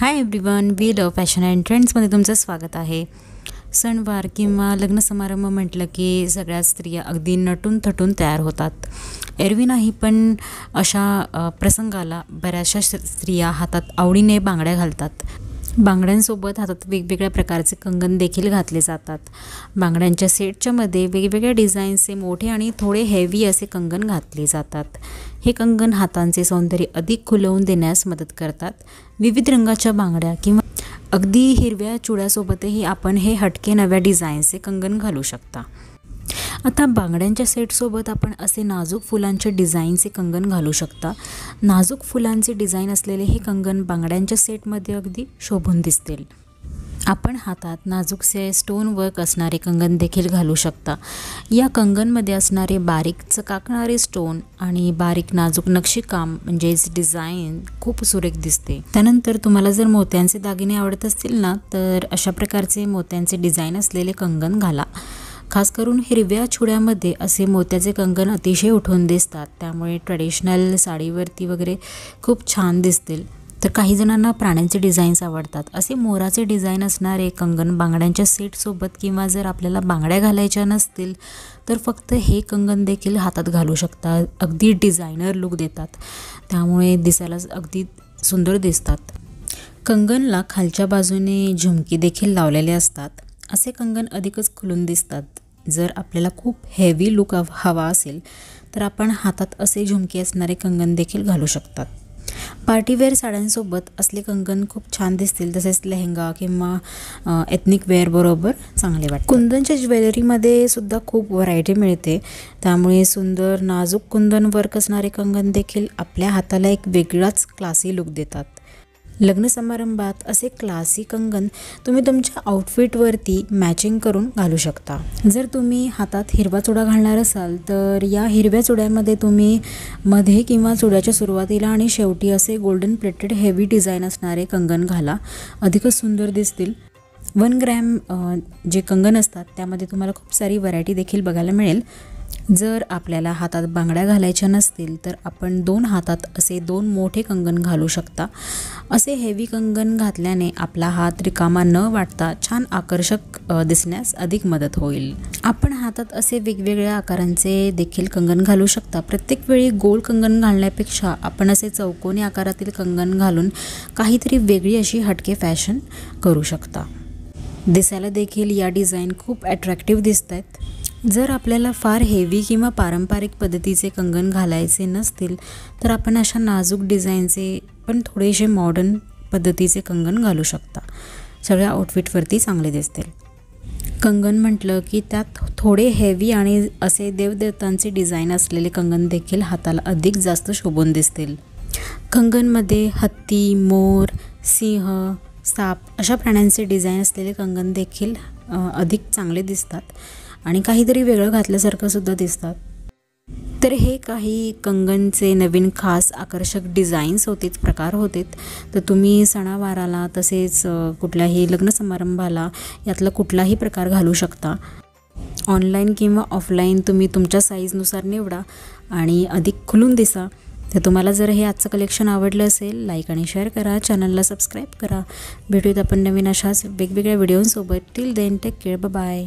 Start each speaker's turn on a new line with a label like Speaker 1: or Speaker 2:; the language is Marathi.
Speaker 1: High everyone, we love fashion and ट्रेंड्समध्ये तुमचं स्वागत आहे। सणवार किंवा लग्न समारंभ म्हटलं की सगळ्या स्त्रिया अगदी नटून थटून तयार होतात। एरवी नाही पण अशा प्रसंगाला बऱ्याचशा स्त्रिया हातात आवडीने बांगड्या घालतात। बांगड्यांसोबत हातात वेगवेगळ्या प्रकारचे कंगन देखील घातले जातात। बांगड्यांच्या सेटच्या मध्ये वेगवेगळ्या डिझाईनचे मोठे आणि थोडे हेवी असे कंगन घातले जातात। हे कंगन हातांचे सौंदर्य अधिक खुलवून देण्यास मदत करतात। विविध रंगाच्या बांगड्या किंवा अगदी हिरव्या चुड्यासोबतही आपण हे हटके नव्या डिझाईनचे कंगन घालू शकता। आता बांगड्यांच्या सेटसोबत आपण असे नाजूक फुलांचे डिझाईनचे कंगन घालू शकता। नाजूक फुलांचे डिझाईन असलेले हे कंगन बांगड्यांच्या सेटमध्ये अगदी शोभून दिसतील। आपण हातात नाजूकसे स्टोन वर्क असणारे कंगन देखील घालू शकता। या कंगनमध्ये असणारे बारीक चकाकणारे स्टोन आणि बारीक नाजूक नक्षीकाम म्हणजेच डिझाईन खूप सुरेख दिसते। त्यानंतर तुम्हाला जर मोत्यांचे दागिने आवडत असतील ना, तर अशा प्रकारचे मोत्यांचे डिझाईन असलेले कंगन घाला। खास करून हिरव्या चुड्यामध्ये असे मोत्याचे कंगन अतिशय उठून दिसतात, त्यामुळे ट्रेडिशनल साडीवरती वगैरे खूप छान दिसतील। तर काही जणांना प्राण्यांचे डिझाईन्स आवडतात, असे मोराचे डिझाईन असणारे कंगन बांगड्यांच्या सेटसोबत किंवा जर आपल्याला बांगड्या घालायच्या नसतील तर फक्त हे कंगन देखील हातात घालू शकता। अगदी डिझायनर लुक देतात, त्यामुळे दिसायला अगदी सुंदर दिसतात। कंगनला खालच्या बाजूने झुमकी देखील लावलेले असतात। असे कंगन अधिकच खुलून दिसतात। जर आपल्याला खूप हेवी लुक हवा असेल तर आपण हातात असे झुमके असणारे कंगन देखील घालू शकतात। पार्टीवेअर साड्यांसोबत असले कंगन खूप छान दिसतील, तसेच लेहंगा किंवा एथनिक वेअर बरोबर चांगले वाटतात। कुंदनच्या ज्वेलरीमध्ये सुद्धा खूप व्हरायटी मिळते, त्यामुळे सुंदर नाजूक कुंदन वर्क असणारे कंगन देखील आपल्या हाताला एक वेगळाच क्लासी लुक देतात। लग्न समारंभात असे क्लासी कंगन तुम्ही तुमच्या आउटफिटवरती मॅचिंग करून घालू शकता। जर तुम्ही हातात हिरवा चुडा घालणार असाल तर या हिरव्या चुड्यामध्ये तुम्ही मध्ये किंवा चुड्याच्या सुरुवातीला आणि शेवटी असे गोल्डन प्लेटेड हेवी डिझाईन असणारे कंगन घाला, अधिकच सुंदर दिसतील। 1 ग्रॅम जे कंगन असतात त्यामध्ये तुम्हाला खूप सारी व्हरायटी देखील बघायला मिळेल। जर आपल्याला हातात बांगड्या घालायच्या नसतील तर आपण 2 हातात असे 2 मोठे कंगन घालू शकता। असे हेवी कंगन घातल्याने आपला हात रिकामा न वाटता छान आकर्षक दिसण्यास अधिक मदत होईल। आपण हातात असे वेगवेगळ्या आकारांचे देखील कंगन घालू शकता। प्रत्येक वेळी गोल कंगन घालण्यापेक्षा आपण असे चौकोनी आकारातील कंगन घालून काहीतरी वेगळी अशी हटके फॅशन करू शकता। दिसायला देखील या डिझाईन खूप अट्रॅक्टिव्ह दिसत आहेत। जर आपल्याला फार हेवी किंवा पारंपरिक पद्धतीचे कंगन घालायचे नसतील तर आपण अशा नाजूक डिझाईनचे पण थोडेसे मॉडर्न पद्धतीचे कंगन घालू शकता। सगळ्या आउटफिटवरती चांगले दिसतील। कंगन म्हटलं की त्यात थोडे हेवी आणि असे देवदेवतांचे डिझाईन असलेले कंगन देखील हाताला अधिक जास्त शोभून दिसतील। कंगनमध्ये हत्ती, मोर, सिंह, साप अशा प्राण्यांचे डिझाईन असलेले कंगन देखील अधिक चांगले दिसतात आणि काहीतरी वेगळं घातल्यासारखं सुद्धा दिसतात। तर हे काही कंगनचे नवीन खास आकर्षक डिझाईन्स होते, प्रकार होते। तर तुम्ही सणावाराला तसेच कुठल्याही लग्न समारंभाला यातला कुठलाही प्रकार घालू शकता। ऑनलाईन किंवा ऑफलाईन तुम्ही तुमच्या साईजनुसार निवडा आणि अधिक खुलून दिसा। तर तुम्हाला जर हे आजचं कलेक्शन आवडलं असेल, लाईक आणि शेअर करा, चॅनलला सबस्क्राईब करा। भेटूयात आपण नवीन अशाच वेगवेगळ्या व्हिडिओंसोबत। Till then take care, bye bye.